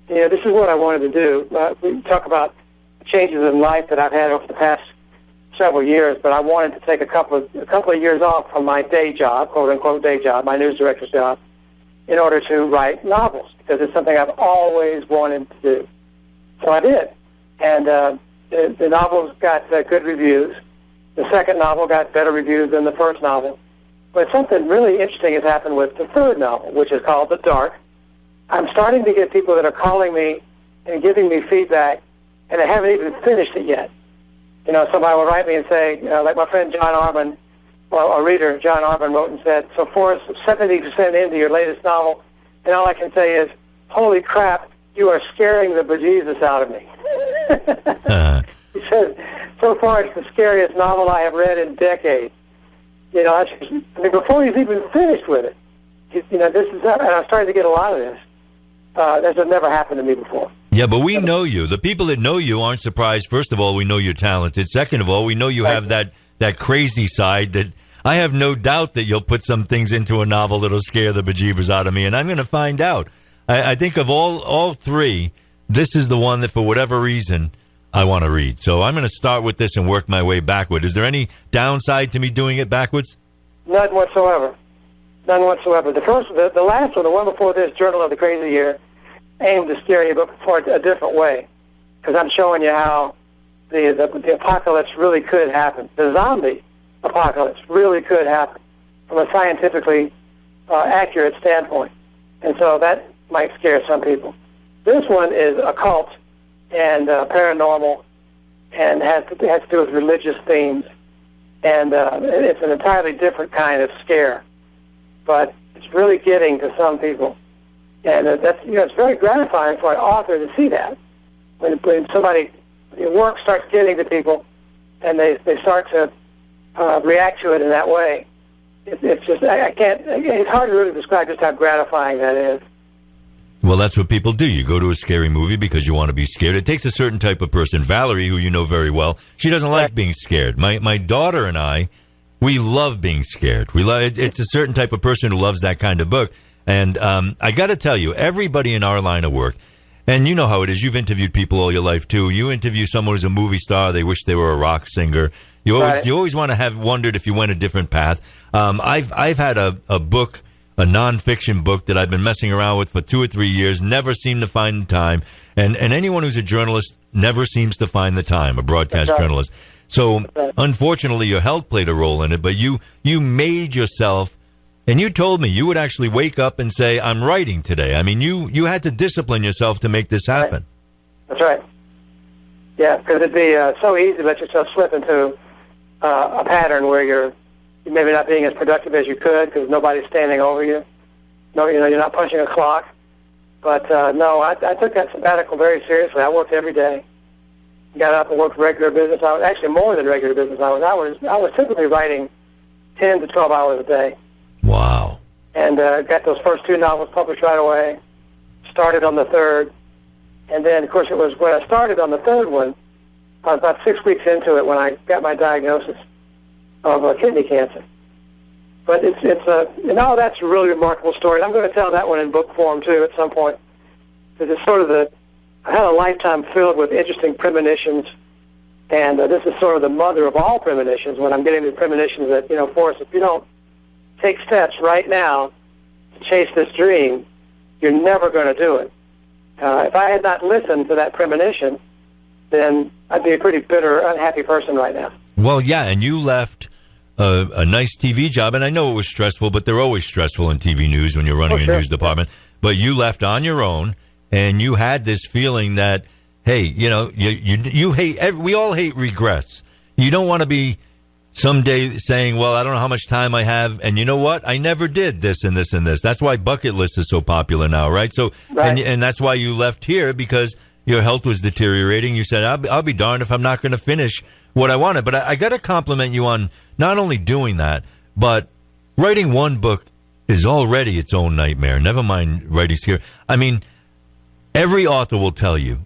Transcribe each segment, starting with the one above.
this is what I wanted to do. We talk about changes in life that I've had over the past several years, but I wanted to take a couple of years off from my day job, quote unquote day job, my news director's job, in order to write novels, because it's something I've always wanted to do. So I did, and the novels got good reviews. The second novel got better reviews than the first novel. But something really interesting has happened with the third novel, which is called The Dark. I'm starting to get people that are calling me and giving me feedback, and they haven't even finished it yet. Somebody will write me and say, like my friend John Arban, well, a reader, John Arban, wrote and said, "So Forrest, 70% into your latest novel, and all I can say is, holy crap, you are scaring the bejesus out of me." He says, "So far it's the scariest novel I have read in decades." Before he's even finished with it, this is, and I'm starting to get a lot of this. This has never happened to me before. Yeah, but we know you. The people that know you aren't surprised. First of all, we know you're talented. Second of all, we know you have that crazy side that I have no doubt that you'll put some things into a novel that'll scare the bejeebers out of me, and I'm going to find out. I think of all three, this is the one that, for whatever reason, I want to read. So I'm going to start with this and work my way backward. Is there any downside to me doing it backwards? None whatsoever. None whatsoever. The last one, the one before this, Journal of the Crazy Year, aimed to scare you, but for a different way. Because I'm showing you how the apocalypse really could happen. The zombie apocalypse really could happen from a scientifically accurate standpoint. And so that might scare some people. This one is occult and paranormal and has to do with religious themes. And it's an entirely different kind of scare. But it's really getting to some people. And it's very gratifying for an author to see that. When your work starts getting to people and they start to react to it in that way, it's just, it's hard to really describe just how gratifying that is. Well, that's what people do. You go to a scary movie because you want to be scared. It takes a certain type of person. Valerie, who you know very well, she doesn't like being scared. My daughter and I, we love being scared. It's a certain type of person who loves that kind of book. And I got to tell you, everybody in our line of work, and you know how it is. You've interviewed people all your life too. You interview someone who's a movie star. They wish they were a rock singer. You always want to have wondered if you went a different path. I've had a book, a nonfiction book that I've been messing around with for 2 or 3 years. Never seem to find the time. And anyone who's a journalist never seems to find the time. A broadcast journalist. So unfortunately, your health played a role in it. But you made yourself. And you told me you would actually wake up and say, "I'm writing today." I mean, you had to discipline yourself to make this happen. That's right. Yeah, because it'd be so easy to let yourself slip into a pattern where you're maybe not being as productive as you could because nobody's standing over you. No, you're not punching a clock. But no, I took that sabbatical very seriously. I worked every day. Got up and worked regular business hours. Actually, more than regular business hours. I was typically writing 10 to 12 hours a day. Wow. And got those first 2 novels published right away, started on the third, and then, of course, it was when I started on the third one, I was about 6 weeks into it when I got my diagnosis of kidney cancer. But that's a really remarkable story. I'm going to tell that one in book form, too, at some point, because it's sort of I had a lifetime filled with interesting premonitions, and this is sort of the mother of all premonitions when I'm getting the premonitions that, Forrest, if you don't take steps right now to chase this dream, you're never going to do it. If I had not listened to that premonition, then I'd be a pretty bitter, unhappy person right now. Well, yeah, and you left a nice TV job, and I know it was stressful, but they're always stressful in TV news when you're running a news department. But you left on your own, and you had this feeling that, hey, you hate. We all hate regrets. You don't want to be someday saying, well, I don't know how much time I have, and you know what? I never did this and this and this. That's why bucket list is so popular now, right? So, and that's why you left here, because your health was deteriorating. You said, I'll be darned if I'm not going to finish what I wanted. But I got to compliment you on not only doing that, but writing one book is already its own nightmare. Never mind writing here. I mean, every author will tell you,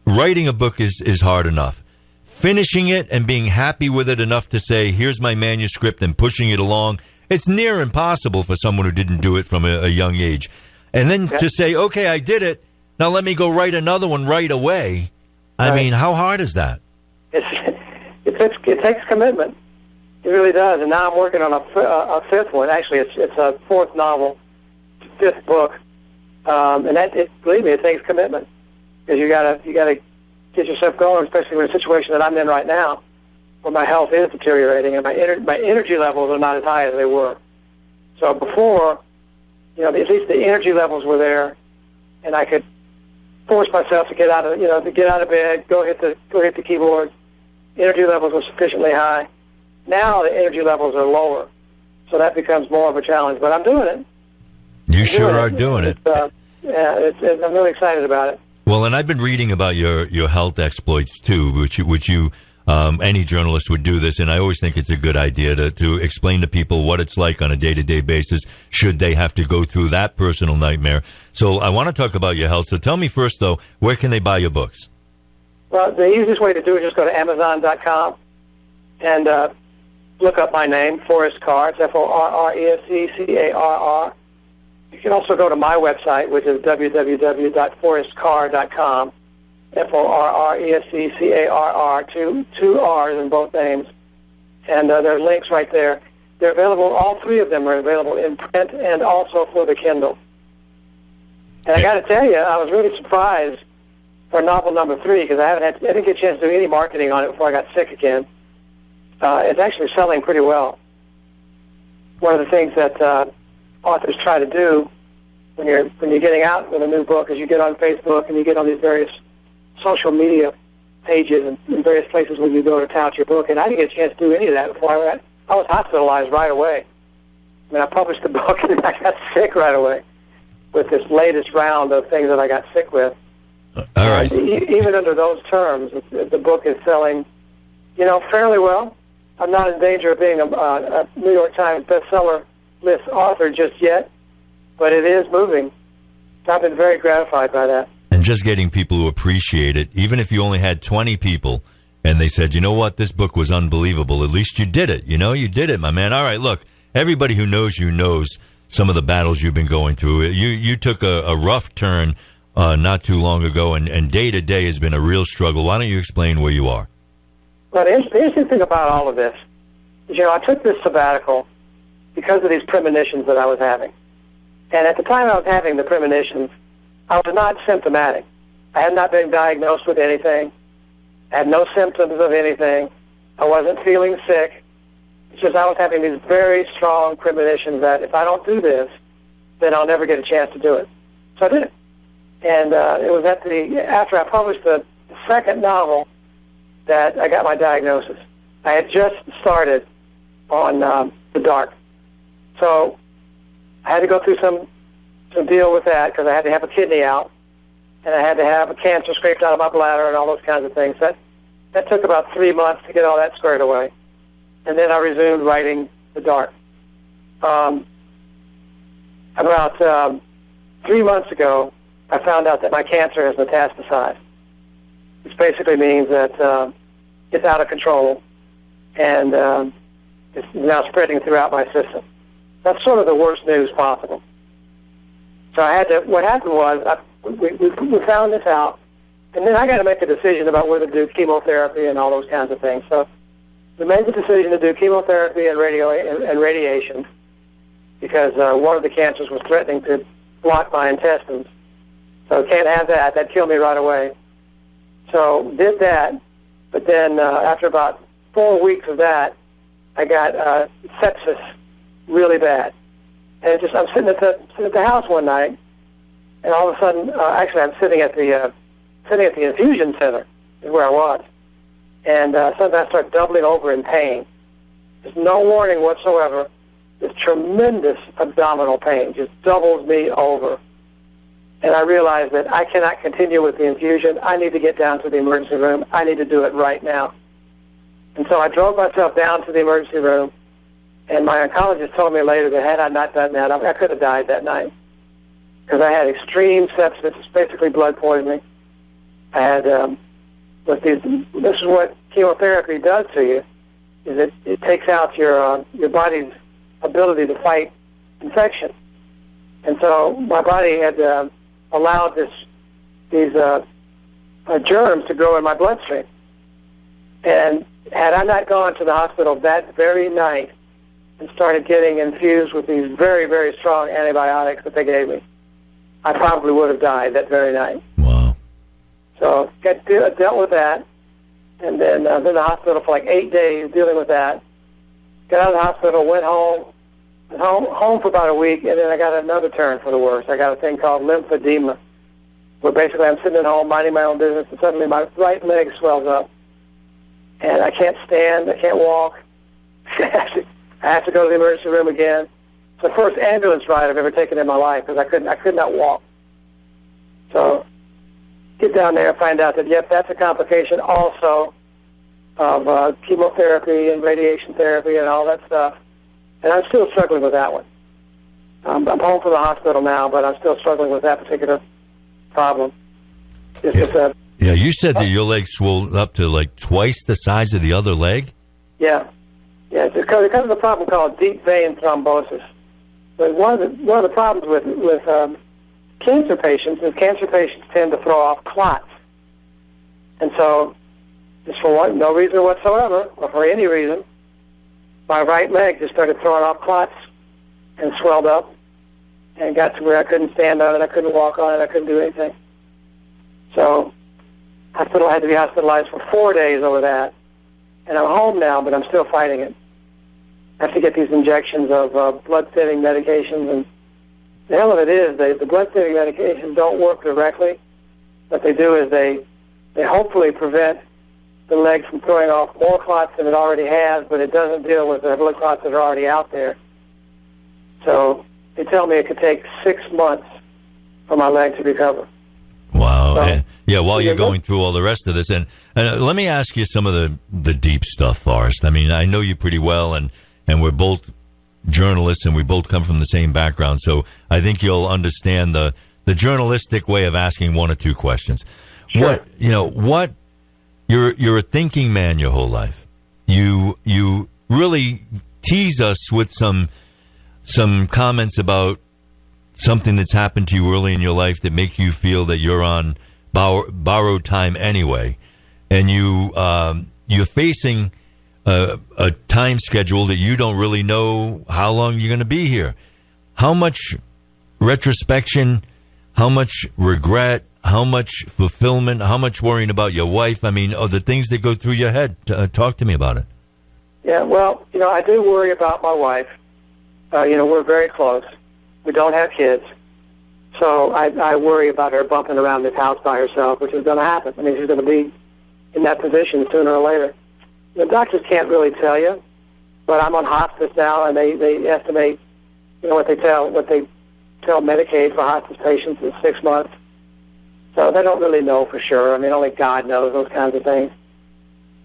writing a book is hard enough. Finishing it and being happy with it enough to say, here's my manuscript, and pushing it along, it's near impossible for someone who didn't do it from a young age. And then to say, okay, I did it, Now let me go write another one right away. I mean, how hard is that? It takes commitment. It really does. And now I'm working on a fifth one. Actually, it's a fourth novel, fifth book. And believe me, it takes commitment, because you gotta get yourself going, especially in a situation that I'm in right now, where my health is deteriorating and my energy levels are not as high as they were. So before, at least the energy levels were there, and I could force myself to get out of bed, go hit the keyboard. Energy levels were sufficiently high. Now the energy levels are lower, so that becomes more of a challenge. But I'm doing it. You sure are doing it. I'm really excited about it. Well, and I've been reading about your health exploits too, which you any journalist would do this, and I always think it's a good idea to explain to people what it's like on a day-to-day basis should they have to go through that personal nightmare. So I want to talk about your health. So tell me first, though, where can they buy your books? Well, the easiest way to do it is just go to Amazon.com and look up my name, Forrest Carr. It's FORRESCCARR. You can also go to my website, which is www.forrestcarr.com. FORRESCCARR, two R's in both names. And there are links right there. They're available, all three of them are available in print and also for the Kindle. And I got to tell you, I was really surprised for novel number 3, because I didn't get a chance to do any marketing on it before I got sick again. It's actually selling pretty well. One of the things that authors try to do when you're getting out with a new book is you get on Facebook and you get on these various social media pages and various places where you go to tout your book. And I didn't get a chance to do any of that before I was hospitalized right away. I mean, I published the book and I got sick right away with this latest round of things that I got sick with. All right. Even under those terms, the book is selling, fairly well. I'm not in danger of being a New York Times bestseller list author just yet, but it is moving. I've been very gratified by that. And just getting people who appreciate it, even if you only had 20 people, and they said, you know what, this book was unbelievable, at least you did it. You did it, my man. All right, look, everybody who knows you knows some of the battles you've been going through. You took a rough turn not too long ago, and day to day has been a real struggle. Why don't you explain where you are? Well, the interesting thing about all of this is, I took this sabbatical because of these premonitions that I was having. And at the time I was having the premonitions, I was not symptomatic. I had not been diagnosed with anything. I had no symptoms of anything. I wasn't feeling sick. It's just I was having these very strong premonitions that if I don't do this, then I'll never get a chance to do it. So I did it. And it was after I published the second novel that I got my diagnosis. I had just started on The Dark. So I had to go through some deal with that, because I had to have a kidney out, and I had to have a cancer scraped out of my bladder and all those kinds of things. That took about 3 months to get all that squared away. And then I resumed writing The Dark. About 3 months ago, I found out that my cancer has metastasized, which basically means that it's out of control, and it's now spreading throughout my system. That's sort of the worst news possible. So what happened was, we found this out, and then I got to make a decision about whether to do chemotherapy and all those kinds of things. So we made the decision to do chemotherapy and radiation, because one of the cancers was threatening to block my intestines. So can't have that. That'd kill me right away. So did that, but then after about 4 weeks of that, I got sepsis really bad. And I'm sitting at the house one night, and all of a sudden, actually, I'm sitting at the infusion center, is where I was, and suddenly I start doubling over in pain. There's no warning whatsoever. This tremendous abdominal pain just doubles me over, and I realize that I cannot continue with the infusion. I need to get down to the emergency room. I need to do it right now. And so I drove myself down to the emergency room. And my oncologist told me later that had I not done that, I could have died that night, because I had extreme sepsis, basically blood poisoning. I had, this is what chemotherapy does to you, is it takes out your body's ability to fight infection. And so my body had allowed this germs to grow in my bloodstream. And had I not gone to the hospital that very night and started getting infused with these very, very strong antibiotics that they gave me, I probably would have died that very night. Wow. So dealt with that, and then I was in the hospital for like 8 days dealing with that. Got out of the hospital, went home for about a week, and then I got another turn for the worse. I got a thing called lymphedema, where basically I'm sitting at home minding my own business, and suddenly my right leg swells up, and I can't stand, I can't walk. I have to go to the emergency room again. It's the first ambulance ride I've ever taken in my life because I could not walk. So get down there and find out that, yep, that's a complication also of chemotherapy and radiation therapy and all that stuff. And I'm still struggling with that one. I'm home from the hospital now, but I'm still struggling with that particular problem. Yeah, you said that your leg swelled up to like twice the size of the other leg? Yeah. Yeah, it's because of a problem called deep vein thrombosis. But one of the problems with cancer patients is cancer patients tend to throw off clots. And so, just for no reason whatsoever, or for any reason, my right leg just started throwing off clots and swelled up and got to where I couldn't stand on it, I couldn't walk on it, I couldn't do anything. So I had to be hospitalized for 4 days over that. And I'm home now, but I'm still fighting it. I have to get these injections of blood-thinning medications, and the hell of it is, the blood-thinning medications don't work directly. What they do is they hopefully prevent the leg from throwing off more clots than it already has, but it doesn't deal with the blood clots that are already out there. So they tell me it could take 6 months for my leg to recover. Wow. So, yeah, while you're going through all the rest of this, and let me ask you some of the deep stuff, Forrest. I mean, I know you pretty well, and we're both journalists, and we both come from the same background, so I think you'll understand the journalistic way of asking one or two questions. Sure. You're a thinking man your whole life. You really tease us with some comments about something that's happened to you early in your life that make you feel that you're on borrowed time anyway, and you're facing a time schedule that you don't really know how long you're going to be here. How much retrospection, how much regret, how much fulfillment, how much worrying about your wife, I mean, are the things that go through your head? Talk to me about it. Yeah, well, I do worry about my wife. We're very close. We don't have kids. So I worry about her bumping around this house by herself, which is going to happen. I mean, she's going to be in that position sooner or later. The doctors can't really tell you, but I'm on hospice now, and they estimate, what they tell Medicaid for hospice patients is 6 months. So they don't really know for sure. I mean, only God knows those kinds of things.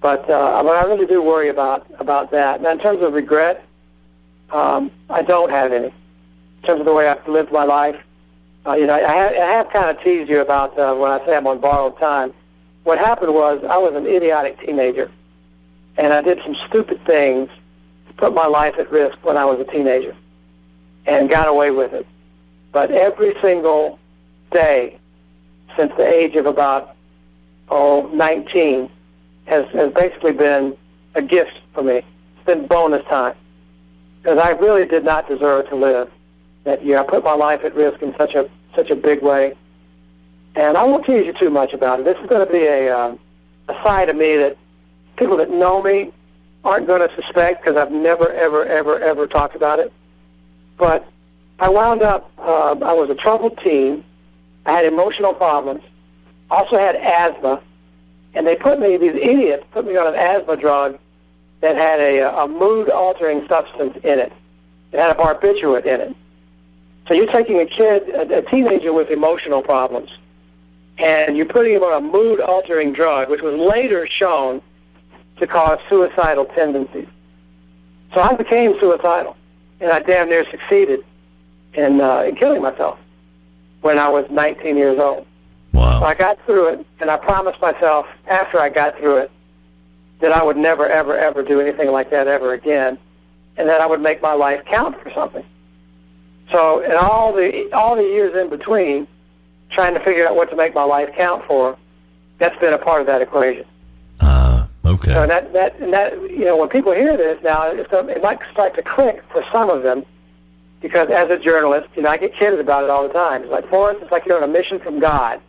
But I really do worry about that. Now, in terms of regret, I don't have any. In terms of the way I've lived my life, I have kind of teased you about when I say I'm on borrowed time. What happened was I was an idiotic teenager, and I did some stupid things to put my life at risk when I was a teenager, and got away with it. But every single day since the age of about 19 has basically been a gift for me. It's been bonus time, because I really did not deserve to live that year. I put my life at risk in such a big way, and I won't tease you too much about it. This is going to be a side of me that people that know me aren't going to suspect, because I've never, ever, ever, ever talked about it. But I wound up, I was a troubled teen. I had emotional problems, also had asthma, and these idiots put me on an asthma drug that had a mood-altering substance in it. It had a barbiturate in it. So you're taking a teenager with emotional problems, and you're putting him on a mood-altering drug, which was later shown to cause suicidal tendencies. So I became suicidal, and I damn near succeeded in killing myself when I was 19 years old. Wow. So I got through it, and I promised myself after I got through it that I would never, ever, ever do anything like that ever again, and that I would make my life count for something. So in all the years in between, trying to figure out what to make my life count for, that's been a part of that equation. Okay. So that when people hear this now, it might start to click for some of them, because as a journalist, I get kidded about it all the time. It's like, Forrest, it's like you're on a mission from God.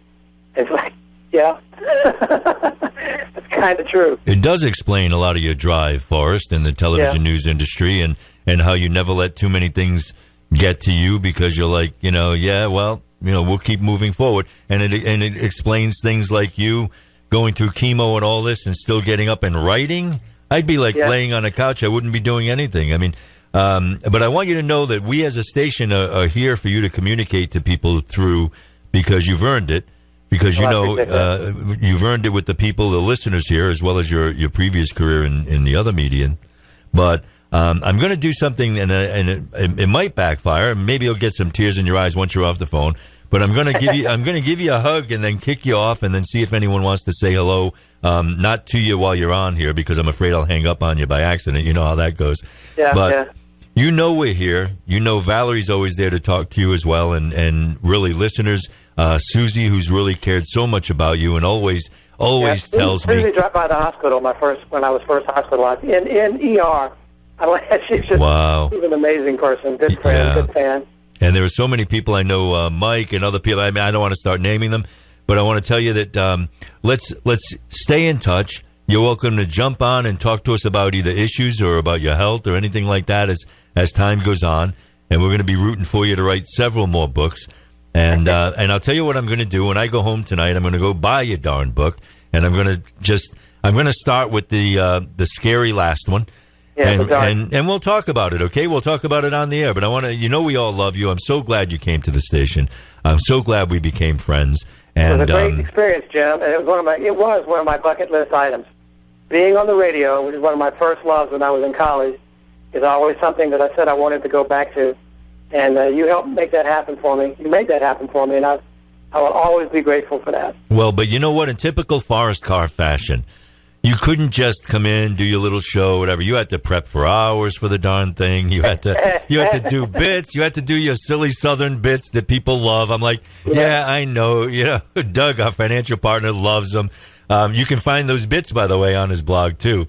It's like, yeah, that's kind of true. It does explain a lot of your drive, Forrest, in the television news industry, and how you never let too many things get to you, because you're like, we'll keep moving forward. And it explains things like you going through chemo and all this and still getting up and writing. I'd be like laying on a couch. I wouldn't be doing anything. I mean, but I want you to know that we as a station are here for you to communicate to people through, because you've earned it. Because, you've earned it with the people, the listeners here, as well as your previous career in the other media. But I'm going to do something, and it might backfire. Maybe you'll get some tears in your eyes once you're off the phone. But I'm going to give you a hug and then kick you off, and then see if anyone wants to say hello, not to you while you're on here, because I'm afraid I'll hang up on you by accident. You know how that goes. But we're here. Valerie's always there to talk to you as well, and really listeners. Susie, who's really cared so much about you and always tells me. Susie dropped by the hospital when I was first hospitalized in ER. She's just she's an amazing person, good friend, good fan. And there are so many people I know, Mike and other people. I mean, I don't want to start naming them, but I want to tell you that let's stay in touch. You're welcome to jump on and talk to us about either issues or about your health or anything like that as time goes on. And we're going to be rooting for you to write several more books. And I'll tell you what I'm going to do when I go home tonight. I'm going to go buy your darn book, and I'm going to start with the scary last one. And we'll talk about it, okay? We'll talk about it on the air. But I want to, we all love you. I'm so glad you came to the station. I'm so glad we became friends. And it was a great experience, Jim. And it was one of my bucket list items. Being on the radio, which is one of my first loves when I was in college, is always something that I said I wanted to go back to. And you helped make that happen for me. You made that happen for me, and I will always be grateful for that. Well, but you know what? In typical Forrest Carr fashion, you couldn't just come in, do your little show, whatever. You had to prep for hours for the darn thing. You had to do bits. You had to do your silly Southern bits that people love. I'm like, yeah I know. Doug, our financial partner, loves them. You can find those bits, by the way, on his blog too.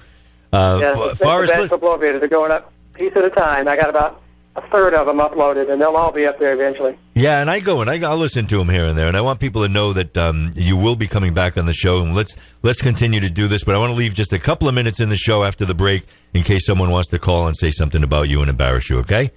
Forrest, they're going up piece at a time. I got about a third of them uploaded, and they'll all be up there eventually. Yeah, and I'll listen to them here and there, and I want people to know that you will be coming back on the show, and let's continue to do this. But I want to leave just a couple of minutes in the show after the break in case someone wants to call and say something about you and embarrass you. Okay?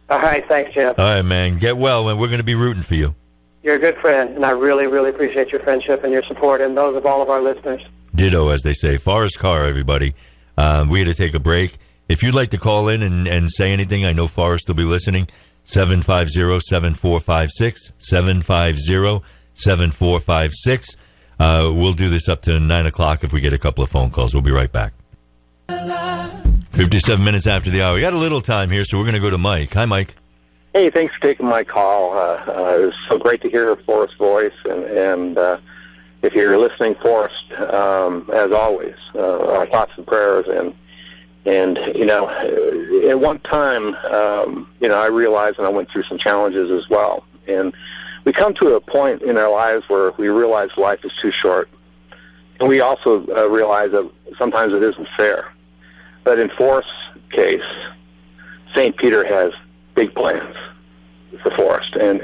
All right, thanks, Jim. All right, man. Get well, and we're going to be rooting for you. You're a good friend, and I really, really appreciate your friendship and your support, and those of all of our listeners. Ditto, as they say. Forrest Carr, everybody. We had to take a break. If you'd like to call in and say anything, I know Forrest will be listening. 750-7456, 750-7456. We'll do this up to 9 o'clock if we get a couple of phone calls. We'll be right back. 57 minutes after the hour. We got a little time here, so we're going to go to Mike. Hi, Mike. Hey, thanks for taking my call. It was so great to hear Forrest's voice, and if you're listening, Forrest, as always, our thoughts and prayers, and at one time, I realized, and I went through some challenges as well, and we come to a point in our lives where we realize life is too short, and we also realize that sometimes it isn't fair. But in Forrest's case, St. Peter has big plans for Forrest, and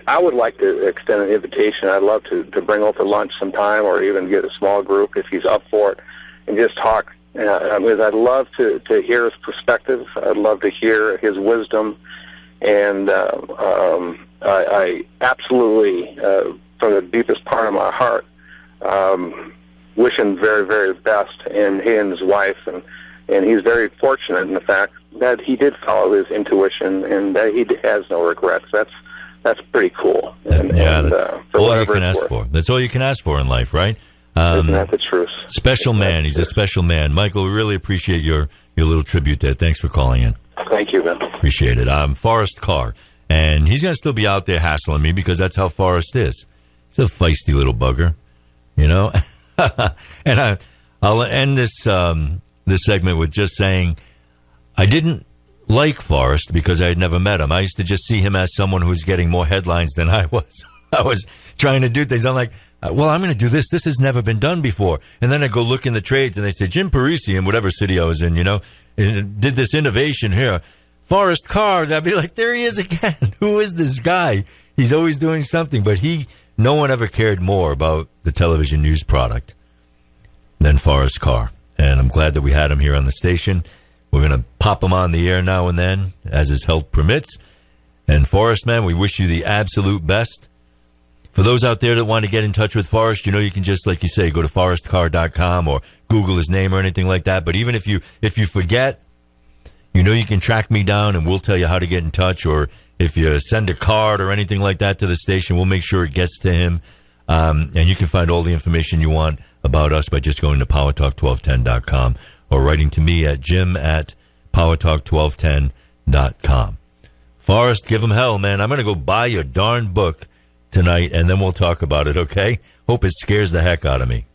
I would like to extend an invitation. I'd love to bring over lunch sometime, or even get a small group if he's up for it, and just talk. Because I'd love to hear his perspective. I'd love to hear his wisdom, and I absolutely, from the deepest part of my heart, wish him very, very best, and he and his wife, and he's very fortunate in the fact that he did follow his intuition, and that he has no regrets. That's pretty cool. That's all you can ask for. That's all you can ask for in life, right? Isn't that the truth? Special man. He's a special man. Michael, we really appreciate your little tribute there. Thanks for calling in. Thank you, Ben. Appreciate it. I'm Forrest Carr, and he's going to still be out there hassling me because that's how Forrest is. He's a feisty little bugger, And I'll end this segment with just saying, I didn't like Forrest because I had never met him. I used to just see him as someone who was getting more headlines than I was. I was trying to do things. I'm like, well, I'm going to do this. This has never been done before. And then I go look in the trades, and they say, Jim Parisi in whatever city I was in, did this innovation here. Forrest Carr. And I'd be like, there he is again. Who is this guy? He's always doing something. But no one ever cared more about the television news product than Forrest Carr. And I'm glad that we had him here on the station. We're going to pop him on the air now and then, as his health permits. And Forrest, man, we wish you the absolute best. For those out there that want to get in touch with Forrest, you can just, like you say, go to forrestcarr.com or Google his name or anything like that. But even if you forget, you can track me down and we'll tell you how to get in touch. Or if you send a card or anything like that to the station, we'll make sure it gets to him. And you can find all the information you want about us by just going to powertalk1210.com or writing to me at jim@powertalk1210.com. Forrest, give him hell, man. I'm going to go buy your darn book tonight, and then we'll talk about it, okay? Hope it scares the heck out of me.